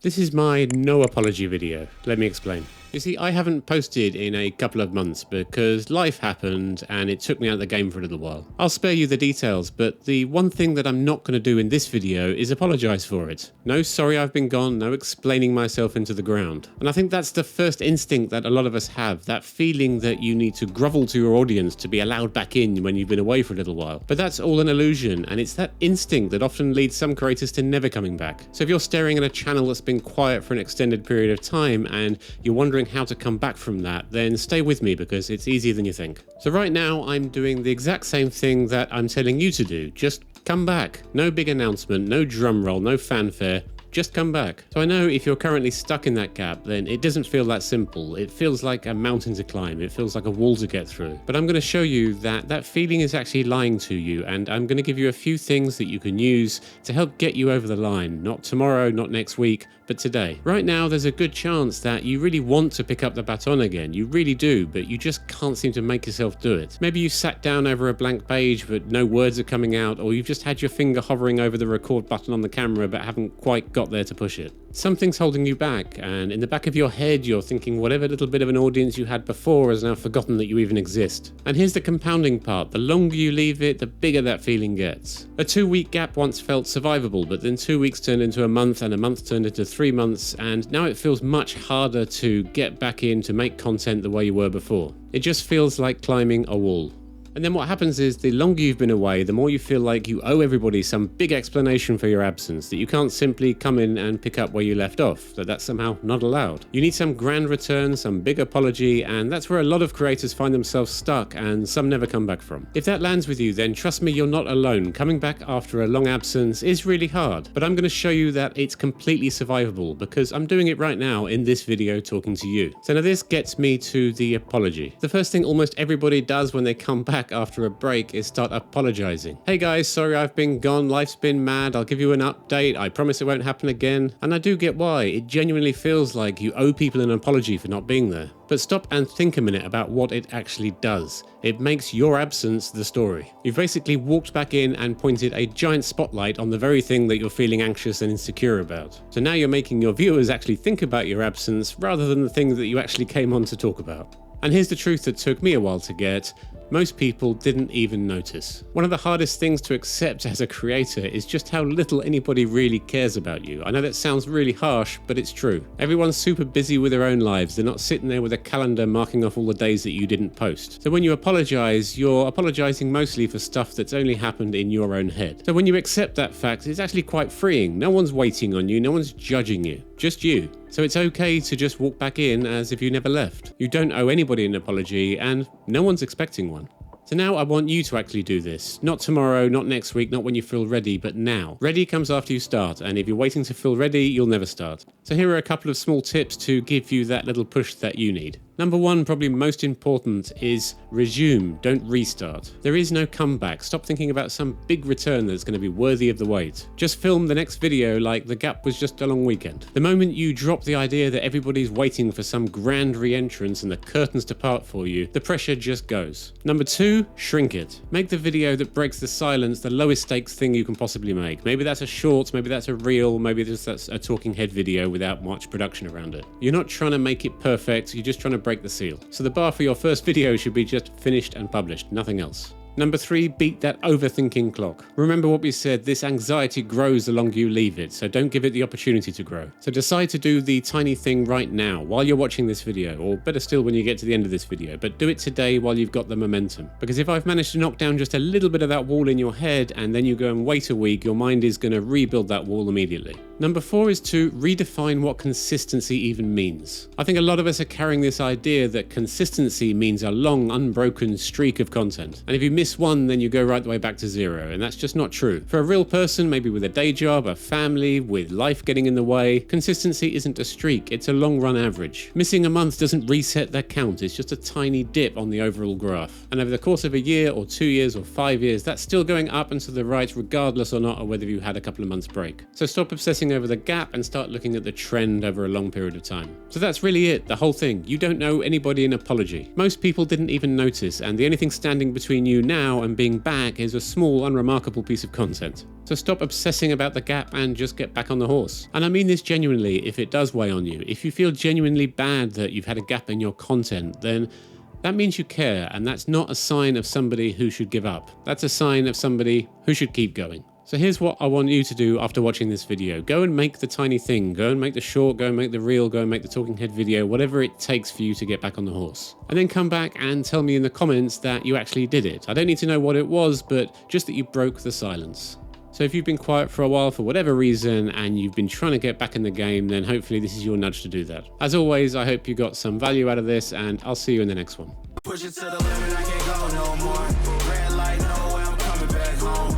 This is my no apology video. Let me explain. You see, I haven't posted in a couple of months because life happened and it took me out of the game for a little while. I'll spare you the details, but the one thing that I'm not going to do in this video is apologize for it. No sorry I've been gone, no explaining myself into the ground. And I think that's the first instinct that a lot of us have, that feeling that you need to grovel to your audience to be allowed back in when you've been away for a little while. But that's all an illusion, and it's that instinct that often leads some creators to never coming back. So if you're staring at a channel that's been quiet for an extended period of time and you're wondering how to come back from that, then stay with me because it's easier than you think. So right now I'm doing the exact same thing that I'm telling you to do. Just come back. No big announcement, no drum roll, no fanfare. Just come back. So I know if you're currently stuck in that gap, then it doesn't feel that simple. It feels like a mountain to climb. It feels like a wall to get through. But I'm going to show you that that feeling is actually lying to you, and I'm going to give you a few things that you can use to help get you over the line. Not tomorrow, not next week, but today. Right now, there's a good chance that you really want to pick up the baton again. You really do, but you just can't seem to make yourself do it. Maybe you sat down over a blank page, but no words are coming out, or you've just had your finger hovering over the record button on the camera, but haven't quite got there to push it. Something's holding you back, and in the back of your head you're thinking whatever little bit of an audience you had before has now forgotten that you even exist. And here's the compounding part: the longer you leave it, the bigger that feeling gets. A 2-week gap once felt survivable, but then 2 weeks turned into a month, and a month turned into 3 months, and now it feels much harder to get back in to make content the way you were before. It just feels like climbing a wall. And then what happens is the longer you've been away, the more you feel like you owe everybody some big explanation for your absence, that you can't simply come in and pick up where you left off, that that's somehow not allowed. You need some grand return, some big apology, and that's where a lot of creators find themselves stuck and some never come back from. If that lands with you, then trust me, you're not alone. Coming back after a long absence is really hard, but I'm going to show you that it's completely survivable because I'm doing it right now in this video talking to you. So now this gets me to the apology. The first thing almost everybody does when they come back after a break is start apologizing. Hey guys, sorry I've been gone, life's been mad, I'll give you an update, I promise it won't happen again. And I do get why, it genuinely feels like you owe people an apology for not being there. But stop and think a minute about what it actually does. It makes your absence the story. You've basically walked back in and pointed a giant spotlight on the very thing that you're feeling anxious and insecure about. So now you're making your viewers actually think about your absence rather than the thing that you actually came on to talk about. And here's the truth that took me a while to get. Most people didn't even notice. One of the hardest things to accept as a creator is just how little anybody really cares about you. I know that sounds really harsh, but it's true. Everyone's super busy with their own lives. They're not sitting there with a calendar marking off all the days that you didn't post. So when you apologize, you're apologizing mostly for stuff that's only happened in your own head. So when you accept that fact, it's actually quite freeing. No one's waiting on you, no one's judging you, just you. So it's okay to just walk back in as if you never left. You don't owe anybody an apology, and no one's expecting one. So now I want you to actually do this. Not tomorrow, not next week, not when you feel ready, but now. Ready comes after you start, and if you're waiting to feel ready, you'll never start. So here are a couple of small tips to give you that little push that you need. Number one, probably most important, is resume, don't restart. There is no comeback. Stop thinking about some big return that's going to be worthy of the wait. Just film the next video like the gap was just a long weekend. The moment you drop the idea that everybody's waiting for some grand re-entrance and the curtains to part for you, the pressure just goes. Number two, shrink it. Make the video that breaks the silence the lowest stakes thing you can possibly make. Maybe that's a short, maybe that's a reel, maybe that's a talking head video without much production around it. You're not trying to make it perfect, you're just trying to break the seal. So the bar for your first video should be just finished and published, nothing else. Number three, beat that overthinking clock. Remember what we said, this anxiety grows the longer you leave it, so don't give it the opportunity to grow. So decide to do the tiny thing right now while you're watching this video, or better still when you get to the end of this video, but do it today while you've got the momentum. Because if I've managed to knock down just a little bit of that wall in your head and then you go and wait a week, your mind is going to rebuild that wall immediately. Number four is to redefine what consistency even means. I think a lot of us are carrying this idea that consistency means a long, unbroken streak of content. And if you miss one, then you go right the way back to zero, and that's just not true. For a real person, maybe with a day job, a family, with life getting in the way, consistency isn't a streak, it's a long run average. Missing a month doesn't reset that count, it's just a tiny dip on the overall graph. And over the course of a year or 2 years or 5 years, that's still going up and to the right regardless or not of whether you had a couple of months break. So stop obsessing over the gap and start looking at the trend over a long period of time. So that's really it, the whole thing. You don't owe anybody an apology. Most people didn't even notice, and the only thing standing between you now now and being back is a small, unremarkable piece of content. So stop obsessing about the gap and just get back on the horse. And I mean this genuinely if it does weigh on you. If you feel genuinely bad that you've had a gap in your content, then that means you care, and that's not a sign of somebody who should give up. That's a sign of somebody who should keep going. So here's what I want you to do after watching this video. Go and make the tiny thing. Go and make the short, go and make the reel, go and make the talking head video, whatever it takes for you to get back on the horse. And then come back and tell me in the comments that you actually did it. I don't need to know what it was, but just that you broke the silence. So if you've been quiet for a while for whatever reason and you've been trying to get back in the game, then hopefully this is your nudge to do that. As always, I hope you got some value out of this, and I'll see you in the next one. Push it to the limit, I can't go no more. Red light, no way, I'm coming back home.